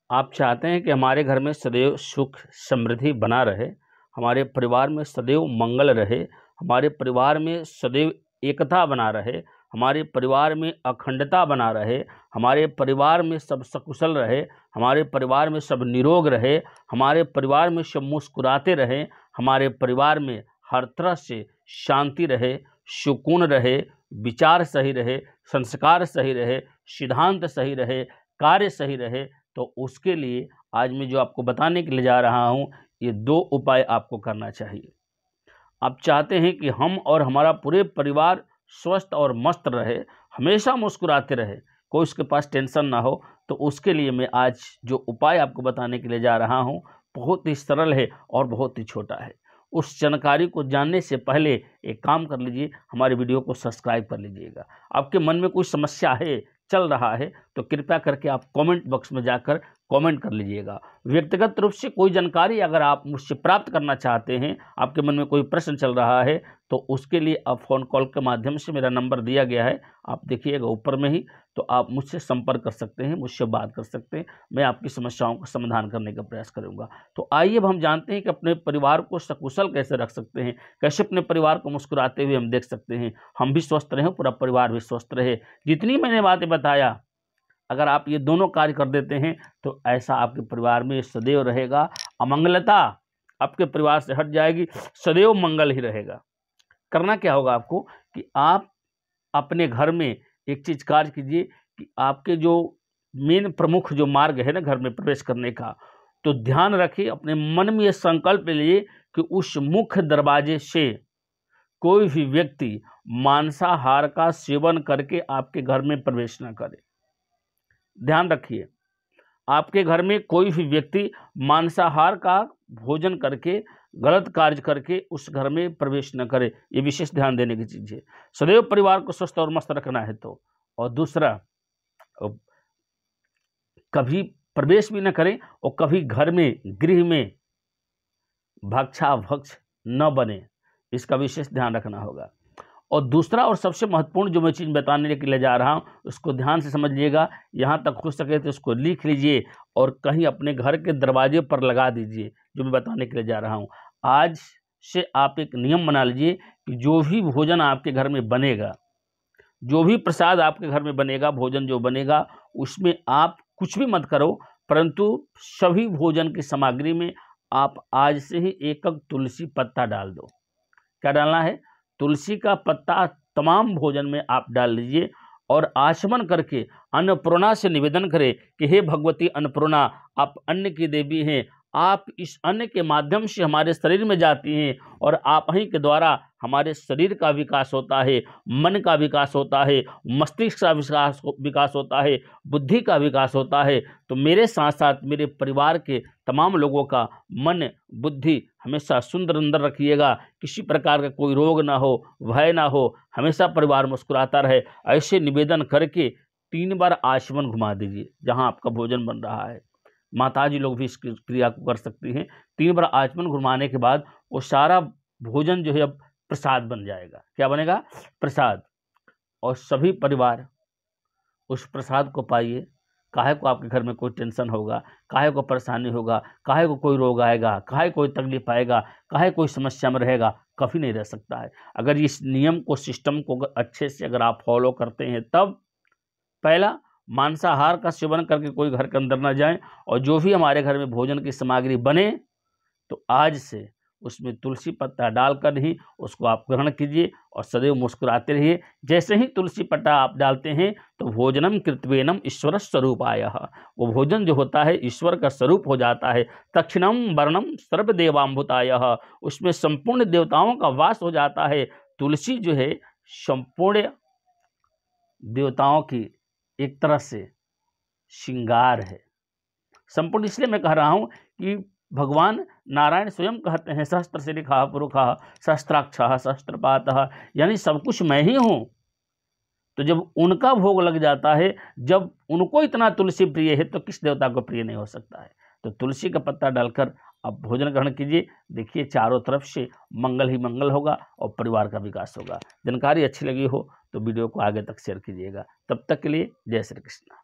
आप चाहते हैं कि हमारे घर में सदैव सुख समृद्धि बना रहे, हमारे परिवार में सदैव मंगल रहे, हमारे परिवार में सदैव एकता बना रहे, हमारे परिवार में अखंडता बना रहे, हमारे परिवार में सब सकुशल रहे, हमारे परिवार में सब निरोग रहे, हमारे परिवार में सब मुस्कुराते रहे, हमारे परिवार में हर तरह से शांति रहे, सुकून रहे, विचार सही रहे, संस्कार सही रहे, सिद्धांत सही रहे, कार्य सही रहे, तो उसके लिए आज मैं जो आपको बताने के लिए जा रहा हूँ, ये 2 उपाय आपको करना चाहिए। आप चाहते हैं कि हम और हमारा पूरे परिवार स्वस्थ और मस्त रहे, हमेशा मुस्कुराते रहे, कोई उसके पास टेंशन ना हो, तो उसके लिए मैं आज जो उपाय आपको बताने के लिए जा रहा हूँ बहुत ही सरल है और बहुत ही छोटा है। उस जानकारी को जानने से पहले एक काम कर लीजिए, हमारे वीडियो को सब्सक्राइब कर लीजिएगा। आपके मन में कोई समस्या है, चल रहा है, तो कृपया करके आप कमेंट बॉक्स में जाकर कमेंट कर लीजिएगा। व्यक्तिगत रूप से कोई जानकारी अगर आप मुझसे प्राप्त करना चाहते हैं, आपके मन में कोई प्रश्न चल रहा है, तो उसके लिए आप फ़ोन कॉल के माध्यम से, मेरा नंबर दिया गया है, आप देखिएगा ऊपर में ही, तो आप मुझसे संपर्क कर सकते हैं, मुझसे बात कर सकते हैं। मैं आपकी समस्याओं का समाधान करने का प्रयास करूंगा। तो आइए अब हम जानते हैं कि अपने परिवार को सकुशल कैसे रख सकते हैं, कैसे अपने परिवार को मुस्कुराते हुए हम देख सकते हैं, हम भी स्वस्थ रहें, पूरा परिवार भी स्वस्थ रहे। जितनी मैंने बातें बताया, अगर आप ये दोनों कार्य कर देते हैं तो ऐसा आपके परिवार में सदैव रहेगा, अमंगलता आपके परिवार से हट जाएगी, सदैव मंगल ही रहेगा। करना क्या होगा आपको कि आप अपने घर में एक चीज कार्य कीजिए कि आपके जो मेन प्रमुख जो मार्ग है ना घर में प्रवेश करने का, तो ध्यान रखिए, अपने मन में ये संकल्प लीजिए कि उस मुख्य दरवाजे से कोई भी व्यक्ति मांसाहार का सेवन करके आपके घर में प्रवेश न करे। ध्यान रखिए, आपके घर में कोई भी व्यक्ति मांसाहार का भोजन करके, गलत कार्य करके उस घर में प्रवेश न करे। ये विशेष ध्यान देने की चीज है। सदैव परिवार को स्वस्थ और मस्त रखना है तो। और दूसरा, कभी प्रवेश भी न करें और कभी घर में, गृह में भक्षाभक्ष न बने, इसका विशेष ध्यान रखना होगा। और दूसरा और सबसे महत्वपूर्ण जो मैं चीज़ बताने के लिए जा रहा हूँ, उसको ध्यान से समझिएगा, यहाँ तक हो सके तो उसको लिख लीजिए और कहीं अपने घर के दरवाजे पर लगा दीजिए, जो मैं बताने के लिए जा रहा हूँ। आज से आप एक नियम बना लीजिए कि जो भी भोजन आपके घर में बनेगा, जो भी प्रसाद आपके घर में बनेगा, भोजन जो बनेगा, उसमें आप कुछ भी मत करो, परंतु सभी भोजन की सामग्री में आप आज से ही एक तुलसी पत्ता डाल दो। क्या डालना है? तुलसी का पत्ता तमाम भोजन में आप डाल लीजिए और आचमन करके अन्नपूर्णा से निवेदन करें कि हे भगवती अन्नपूर्णा, आप अन्न की देवी हैं, आप इस अन्न के माध्यम से हमारे शरीर में जाती हैं और आप ही के द्वारा हमारे शरीर का विकास होता है, मन का विकास होता है, मस्तिष्क का विकास होता है, बुद्धि का विकास होता है। तो मेरे साथ साथ मेरे परिवार के तमाम लोगों का मन बुद्धि हमेशा सुंदर रखिएगा, किसी प्रकार का कोई रोग ना हो, भय ना हो, हमेशा परिवार मुस्कुराता रहे। ऐसे निवेदन करके 3 बार आचमन घुमा दीजिए जहाँ आपका भोजन बन रहा है। माताजी लोग भी इस क्रिया को कर सकती हैं। 3 बार आचमन घुमाने के बाद वो सारा भोजन जो है अब प्रसाद बन जाएगा। क्या बनेगा? प्रसाद। और सभी परिवार उस प्रसाद को पाइए। काहे को आपके घर में कोई टेंशन होगा, काहे को परेशानी होगा, काहे को कोई रोग आएगा, काहे कोई तकलीफ आएगा, काहे कोई समस्या में रहेगा, कभी नहीं रह सकता है। अगर इस नियम को, सिस्टम को अच्छे से अगर आप फॉलो करते हैं, तब पहला, मांसाहार का सेवन करके कोई घर के अंदर ना जाए, और जो भी हमारे घर में भोजन की सामग्री बने तो आज से उसमें तुलसी पत्ता डालकर ही उसको आप ग्रहण कीजिए और सदैव मुस्कुराते रहिए। जैसे ही तुलसी पत्ता आप डालते हैं तो भोजनम कृत्वेनम ईश्वर स्वरूपाय, वो भोजन जो होता है ईश्वर का स्वरूप हो जाता है। दक्षिणम वर्णम सर्वदेवाम्भुताय, उसमें संपूर्ण देवताओं का वास हो जाता है। तुलसी जो है संपूर्ण देवताओं की एक तरह से श्रृंगार है। संपूर्ण इसलिए मैं कह रहा हूं कि भगवान नारायण स्वयं कहते हैं, सहस्त्र से लिखा पुरुषः सहस्त्राक्षः सहस्त्रपातः, यानी सब कुछ मैं ही हूं। तो जब उनका भोग लग जाता है, जब उनको इतना तुलसी प्रिय है, तो किस देवता को प्रिय नहीं हो सकता है। तो तुलसी का पत्ता डालकर आप भोजन ग्रहण कीजिए। देखिए चारों तरफ से मंगल ही मंगल होगा और परिवार का विकास होगा। जानकारी अच्छी लगी हो तो वीडियो को आगे तक शेयर कीजिएगा। तब तक के लिए जय श्री कृष्ण।